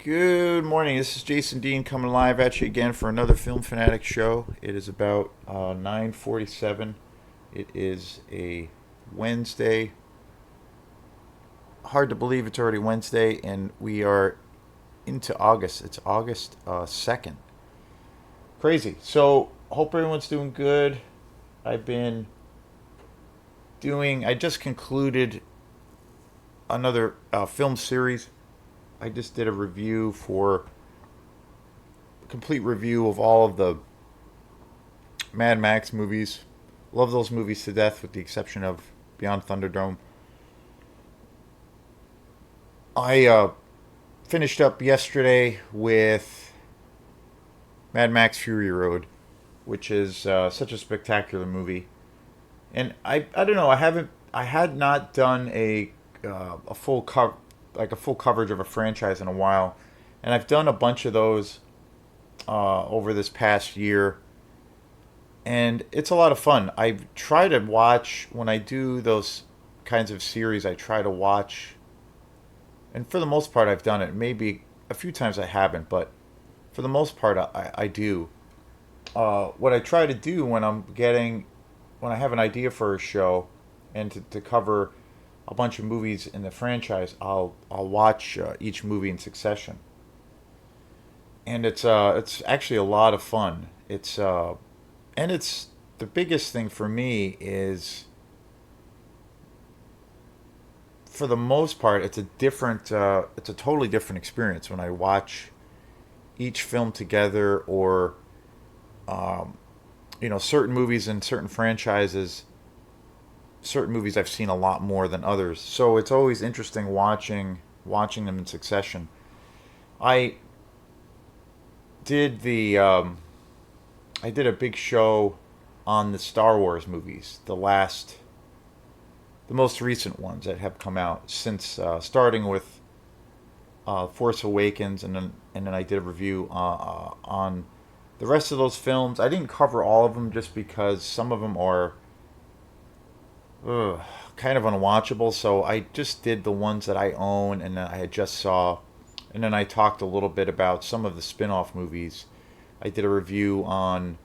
Good morning. This is Jason Dean coming live at you again for another Film Fanatic show. It is about 9:47. It is a Wednesday. Hard to believe it's already Wednesday, and we are into August. It's August 2nd. Crazy. So, hope everyone's doing good. I've been doing. I just concluded another film series. I just did a review for complete review of all of the Mad Max movies. Love those movies to death, with the exception of Beyond Thunderdome. I finished up yesterday with Mad Max Fury Road, which is such a spectacular movie. And I don't know. I had not done a full like a full coverage of a franchise in a while, and I've done a bunch of those over this past year, and it's a lot of fun. I try to watch when I do those kinds of series. I try to watch, and for the most part, I've done it. Maybe a few times I haven't, but for the most part, I do. What I try to do when I have an idea for a show, and to cover a bunch of movies in the franchise, I'll watch each movie in succession, and it's actually a lot of fun. It's the biggest thing for me is, for the most part, it's a totally different experience when I watch each film together, or certain movies and certain franchises. Certain movies I've seen a lot more than others, so it's always interesting watching them in succession. I did the I did a big show on the Star Wars movies, the most recent ones that have come out since, starting with Force Awakens, and then I did a review on the rest of those films. I didn't cover all of them just because some of them are ugh, kind of unwatchable. So I just did the ones that I own and that I had just saw, and then I talked a little bit about some of the spin-off movies. I did a review on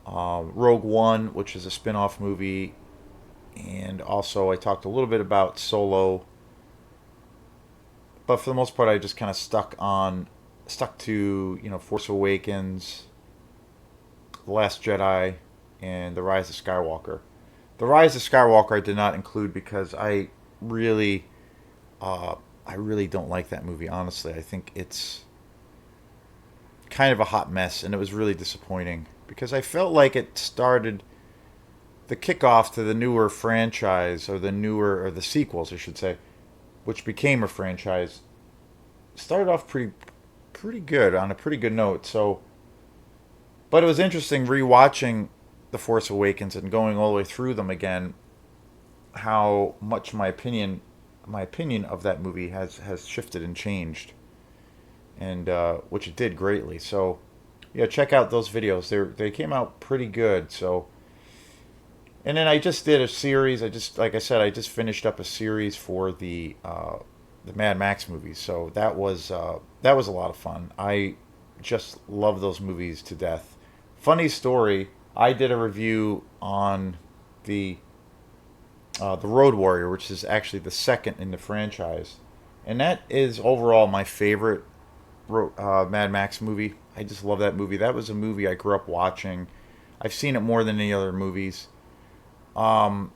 Rogue One, which is a spin-off movie, and also I talked a little bit about Solo. But for the most part, I just kind of stuck to Force Awakens, The Last Jedi, and The Rise of Skywalker. The Rise of Skywalker I did not include because really, I really don't like that movie. Honestly, I think it's kind of a hot mess, and it was really disappointing because I felt like it started the kickoff to the newer franchise, or the sequels, I should say, which became a franchise. Started off pretty good, on a pretty good note. So, but it was interesting rewatching The Force Awakens and going all the way through them again, how much my opinion of that movie has shifted and changed, and which it did greatly. So yeah, check out those videos. They came out pretty good. So, and then I just did a series. Like I said, I just finished up a series for the Mad Max movies. So that was a lot of fun. I just love those movies to death. Funny story. I did a review on the the Road Warrior, which is actually the second in the franchise, and that is overall my favorite Mad Max movie. I just love that movie. That was a movie I grew up watching. I've seen it more than any other movies. Um,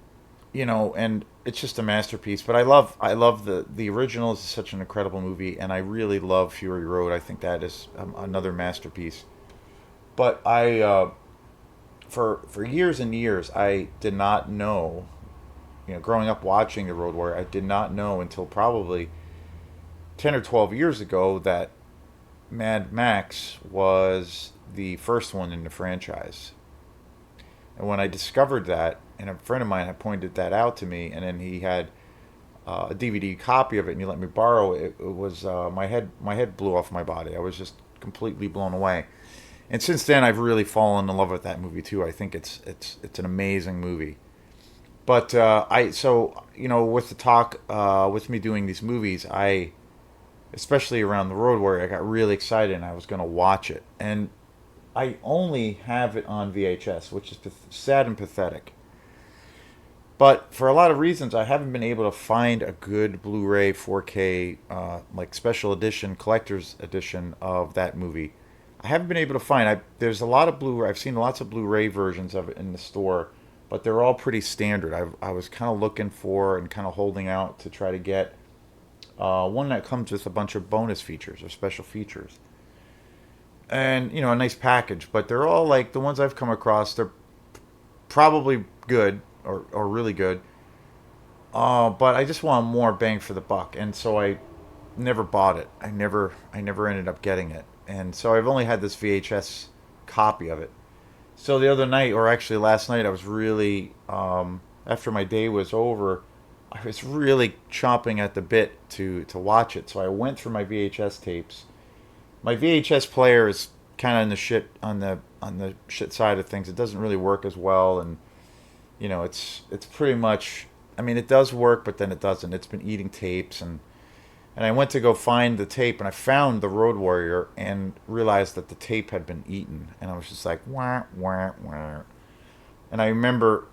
and it's just a masterpiece. But I love the original is such an incredible movie, and I really love Fury Road. I think that is another masterpiece. But for years and years, I did not know. Growing up watching the Road Warrior, I did not know until probably 10 or 12 years ago that Mad Max was the first one in the franchise. And when I discovered that, and a friend of mine had pointed that out to me, and then he had a DVD copy of it, and he let me borrow it. It was my head blew off my body. I was just completely blown away. And since then, I've really fallen in love with that movie too. I think it's an amazing movie. But with the talk with me doing these movies, I especially around the Road Warrior. I got really excited and I was going to watch it. And I only have it on VHS, which is sad and pathetic. But for a lot of reasons, I haven't been able to find a good Blu-ray 4K, like special edition, collector's edition of that movie. I haven't been able to find. There's a lot of Blu-ray. I've seen lots of Blu-ray versions of it in the store, but they're all pretty standard. I was kind of looking for and kind of holding out to try to get one that comes with a bunch of bonus features or special features, and a nice package. But they're all like the ones I've come across. They're probably good or really good. But I just want more bang for the buck, and so I never bought it. I never ended up getting it, and so I've only had this VHS copy of it. So the other night, or actually last night, I was really after my day was over, I was really chomping at the bit to watch it. So I went through my VHS tapes. My VHS player is kind of in the shit on the shit side of things. It doesn't really work as well, and it's pretty much. I mean, it does work, but then it doesn't. It's been eating tapes, and I went to go find the tape, and I found the Road Warrior, and realized that the tape had been eaten, and I was just like wah wah wah. And I remember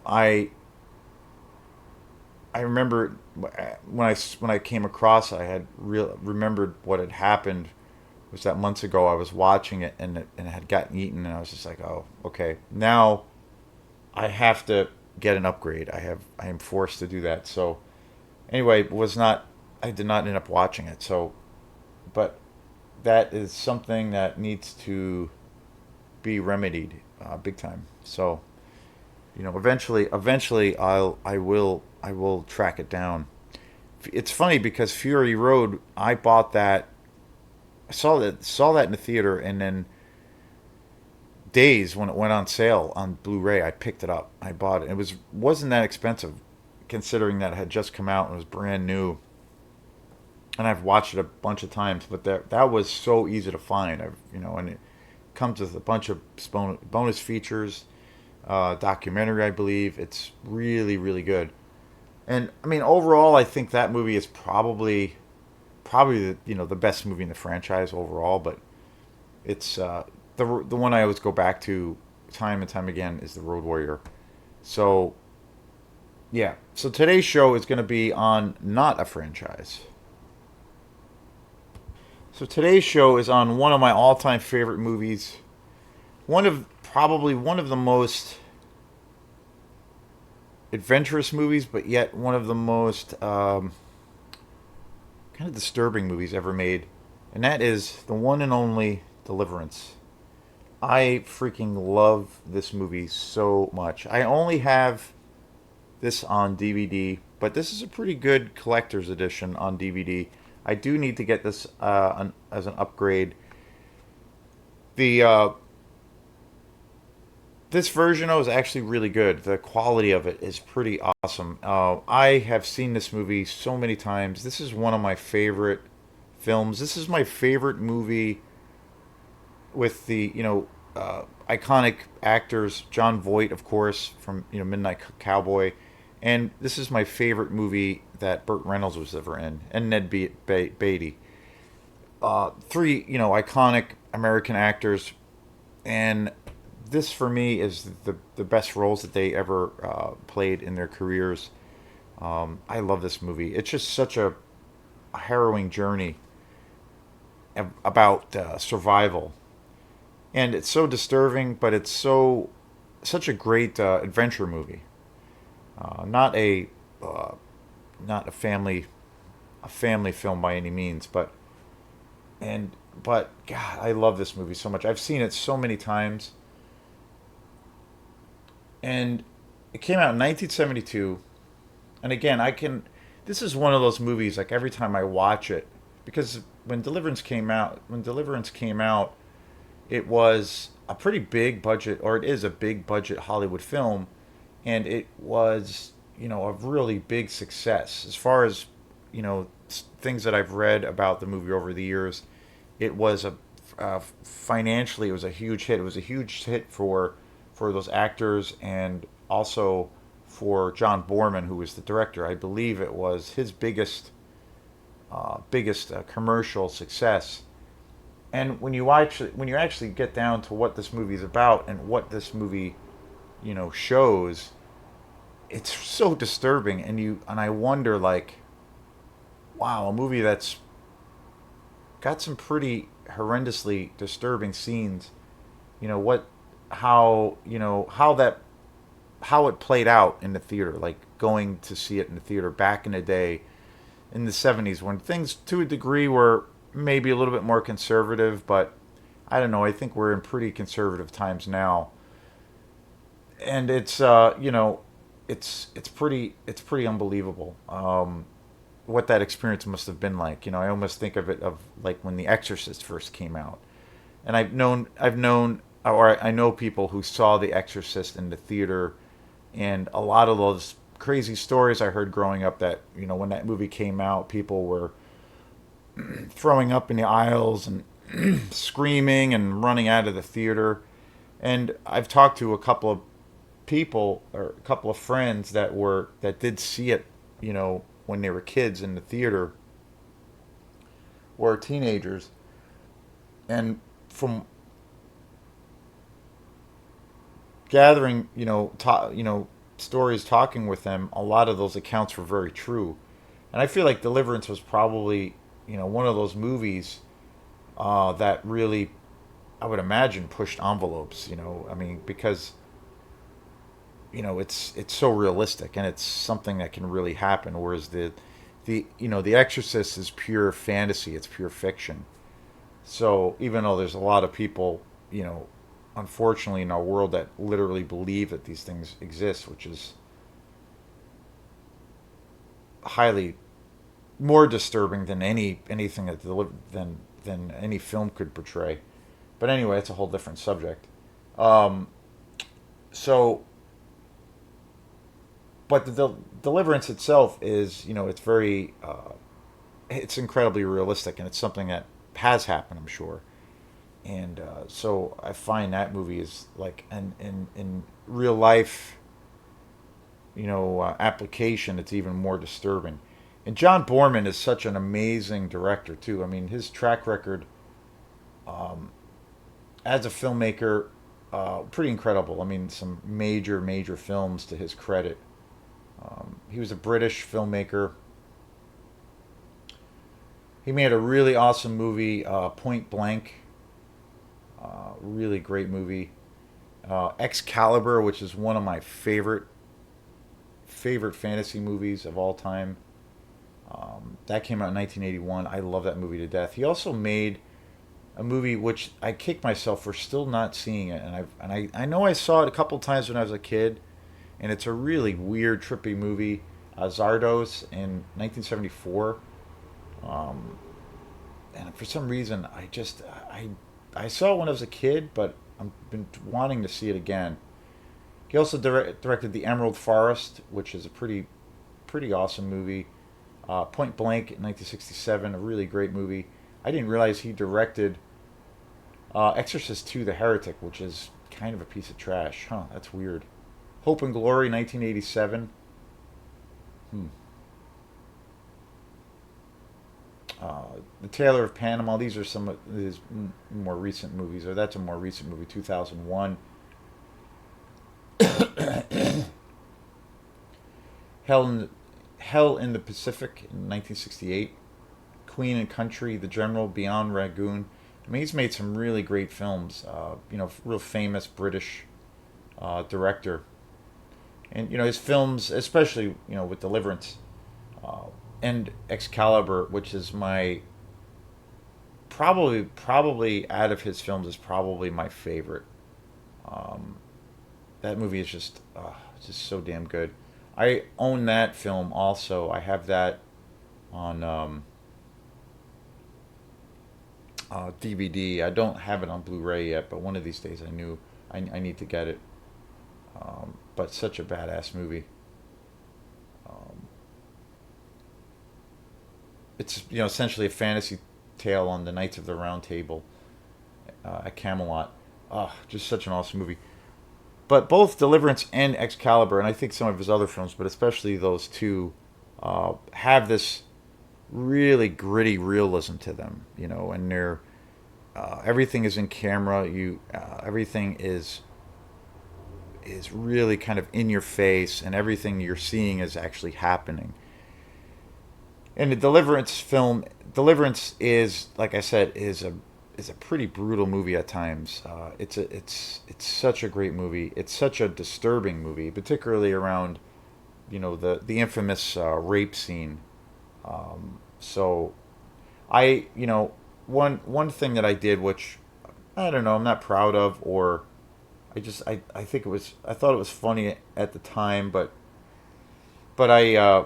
when I came across it, I had remembered what had happened. It was that months ago I was watching it, and it had gotten eaten, and I was just like, oh, okay, now I have to get an upgrade. I am forced to do that. So anyway, was not I did not end up watching it. So, but that is something that needs to be remedied big time. So eventually I will track it down. It's funny because Fury Road, I bought that. I saw that in the theater, and then days when it went on sale on Blu-ray, I picked it up. I bought it. It wasn't that expensive, considering that it had just come out and was brand new. And I've watched it a bunch of times, but that was so easy to find. And it comes with a bunch of bonus features, documentary, I believe. It's really really good. And I mean, overall, I think that movie is probably the best movie in the franchise overall. But it's the one I always go back to time and time again is the Road Warrior. So yeah, so today's show is going to be on not a franchise. So today's show is on one of my all-time favorite movies. Probably one of the most adventurous movies, but yet one of the most kind of disturbing movies ever made, and that is the one and only Deliverance. I freaking love this movie so much. I only have this on DVD, but this is a pretty good collector's edition on DVD. I do need to get this as an upgrade. The This version is actually really good. The quality of it is pretty awesome. I have seen this movie so many times. This is one of my favorite films. This is my favorite movie with the iconic actors. John Voight, of course, from Midnight Cowboy, and this is my favorite movie that Burt Reynolds was ever in, and Ned Beatty. Three iconic American actors, and this for me is the best roles that they ever played in their careers. I love this movie. It's just such a harrowing journey about survival, and it's so disturbing, but it's such a great adventure movie. Not a not a family film by any means, but God, I love this movie so much. I've seen it so many times, and it came out in 1972. And again, this is one of those movies, like every time I watch it, because when Deliverance came out, it was a pretty big budget, or it is a big budget Hollywood film, and it was a really big success as far as things that I've read about the movie over the years. It was financially, it was a huge hit. It was a huge hit for those actors, and also for John Borman, who was the director. I believe it was his biggest biggest commercial success. And when you actually get down to what this movie is about and what this movie, shows, it's so disturbing. And I wonder, like, wow, a movie that's got some pretty horrendously disturbing scenes. What, how it played out in the theater, like going to see it in the theater back in the day in the 70s when things to a degree were maybe a little bit more conservative, but I don't know, I think we're in pretty conservative times now. And it's pretty unbelievable. What that experience must have been like. I almost think of it of like when The Exorcist first came out. And I know people who saw The Exorcist in the theater, and a lot of those crazy stories I heard growing up that when that movie came out, people were throwing up in the aisles and screaming and running out of the theater. And I've talked to a couple of people or a couple of friends that did see it, when they were kids in the theater or teenagers, and from gathering, stories, talking with them, a lot of those accounts were very true. And I feel like Deliverance was probably, one of those movies that really, I would imagine, pushed envelopes. I mean, because it's so realistic and it's something that can really happen. Whereas the Exorcist is pure fantasy, it's pure fiction. So even though there's a lot of people, unfortunately in our world that literally believe that these things exist, which is highly more disturbing than anything than any film could portray. But anyway, it's a whole different subject. Um, so, but the Deliverance itself is, it's incredibly realistic, and it's something that has happened, I'm sure. And so I find that movie is like an in real life, application. It's even more disturbing. And John Borman is such an amazing director too. I mean, his track record as a filmmaker, pretty incredible. I mean, some major major films to his credit. He was a British filmmaker. He made a really awesome movie, Point Blank. Really great movie. Excalibur, which is one of my favorite fantasy movies of all time. That came out in 1981. I love that movie to death. He also made a movie which I kick myself for still not seeing it, and I know I saw it a couple times when I was a kid, and it's a really weird, trippy movie. Zardos in 1974. Um, and for some reason, I saw it when I was a kid, but I've been wanting to see it again. He also directed The Emerald Forest, which is a pretty awesome movie. Point Blank in 1967, a really great movie. I didn't realize he directed Exorcist 2: The Heretic, which is kind of a piece of trash. Huh, that's weird. Hope and Glory 1987. Hmm. The Tailor of Panama. These are some of his more recent movies, or that's a more recent movie, 2001. Hell in, Hell in the Pacific in 1968. Queen and Country, The General, Beyond Ragoon. I mean, he's made some really great films. Real famous British director, and his films, especially with Deliverance and Excalibur, which is my probably out of his films is probably my favorite. Um, that movie is just so damn good. I own that film also. I have that on DVD. I don't have it on Blu-ray yet, but one of these days I need to get it. But such a badass movie. Um, it's essentially a fantasy tale on the Knights of the Round Table at Camelot. Just such an awesome movie. But both Deliverance and Excalibur, and I think some of his other films, but especially those two, have this. really gritty realism to them, and they're everything is in camera. Everything is really kind of in your face, and everything you're seeing is actually happening. And the Deliverance film, Deliverance is, like I said, is a pretty brutal movie at times. It's such a great movie. It's such a disturbing movie, particularly around the infamous rape scene. So one thing that I did, which I don't know, I'm not proud of, or I think I thought it was funny at the time, but I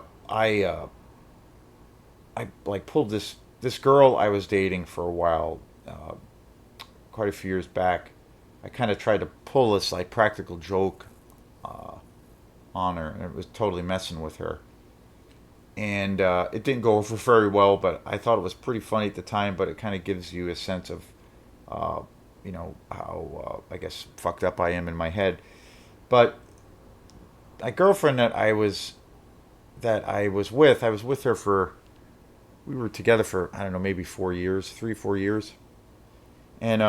like pulled this girl I was dating for a while, quite a few years back. I kind of tried to pull this like practical joke uh, on her, and it was totally messing with her. And it didn't go over very well, but I thought it was pretty funny at the time. But it kind of gives you a sense of, how I guess fucked up I am in my head. But a girlfriend that I was with her for, we were together for, I don't know, maybe 4 years, 3 4 years. And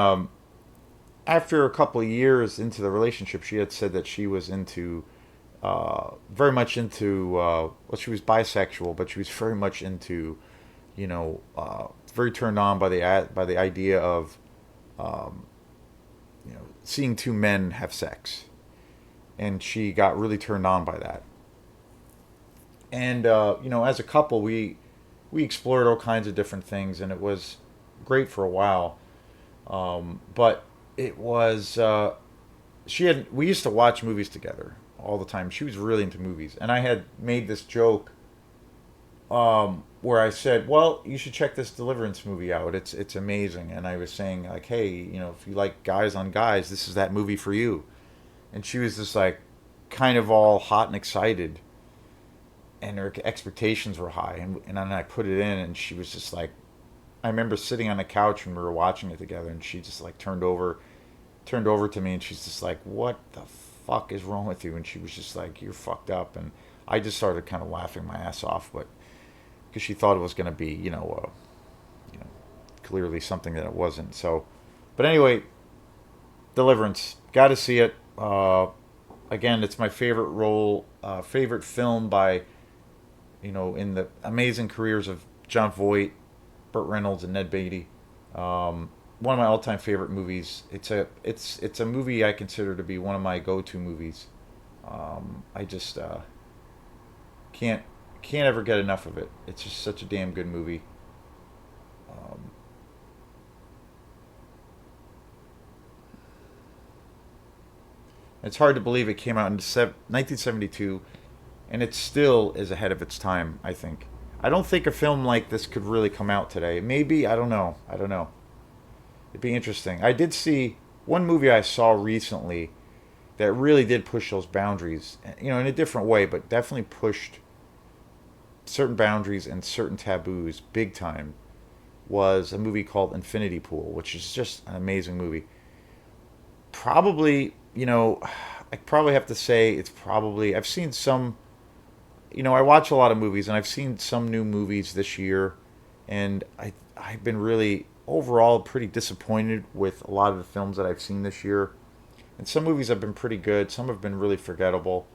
after a couple of years into the relationship, she had said that she was very much into, well, she was bisexual, but she was very much into, very turned on by the idea of, um, seeing two men have sex, and she got really turned on by that. And as a couple, we explored all kinds of different things, and it was great for a while. But it was she had we used to watch movies together all the time. She was really into movies, and I had made this joke where I said, "Well, you should check this Deliverance movie out. It's amazing." And I was saying like, "Hey, if you like guys on guys, this is that movie for you." And she was just like, kind of all hot and excited, and her expectations were high. And then I put it in, and she was just like, I remember sitting on the couch when we were watching it together, and she just like turned over to me, and she's just like, "What the fuck is wrong with you?" And she was just like, "You're fucked up." And I just started kind of laughing my ass off, but because she thought it was going to be, you know, clearly something that it wasn't. So, but anyway, Deliverance, got to see it. Again, it's my favorite film by, in the amazing careers of John Voight, Burt Reynolds, and Ned Beatty. One of my all-time favorite movies. It's a movie I consider to be one of my go-to movies. I just can't can't ever get enough of it. It's just such a damn good movie. Um, it's hard to believe it came out in 1972, and it still is ahead of its time. I think. I don't think a film like this could really come out today. Maybe, I don't know. I don't know. It'd be interesting. I did see one movie I saw recently that really did push those boundaries, in a different way, but definitely pushed certain boundaries and certain taboos big time. Was a movie called Infinity Pool, which is just an amazing movie. Probably, I probably have to say it's probably, I've seen some, I watch a lot of movies, and I've seen some new movies this year, and I've been really overall pretty disappointed with a lot of the films that I've seen this year. And some movies have been pretty good, some have been really forgettable.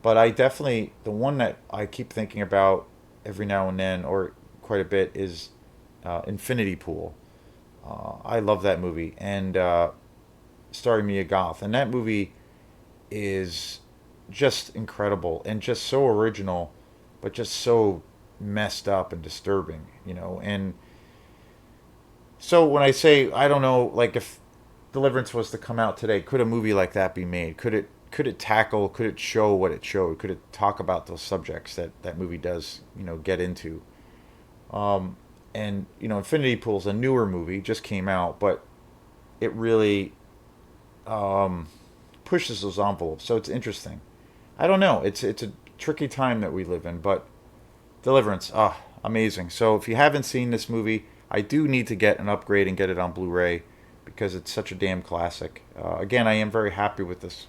But I definitely, the one that I keep thinking about every now and then, or quite a bit, is Infinity Pool. I love that movie, and starring Mia Goth. And that movie is just incredible and just so original, but just so messed up and disturbing. And so when I say, I don't know, like, if Deliverance was to come out today, could a movie like that be made? Could it show what it showed? Could it talk about those subjects that that movie does, get into? Um, and Infinity Pool's a newer movie, just came out, but it really um, pushes those envelopes. So it's interesting. I don't know. It's a tricky time that we live in, but Deliverance, amazing. So if you haven't seen this movie, I do need to get an upgrade and get it on Blu-ray because it's such a damn classic. Again, I am very happy with this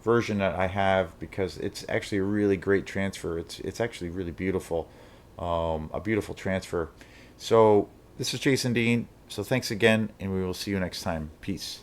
version that I have because it's actually a really great transfer. It's actually really beautiful. A beautiful transfer. So this is Jason Dean. So thanks again, and we will see you next time. Peace.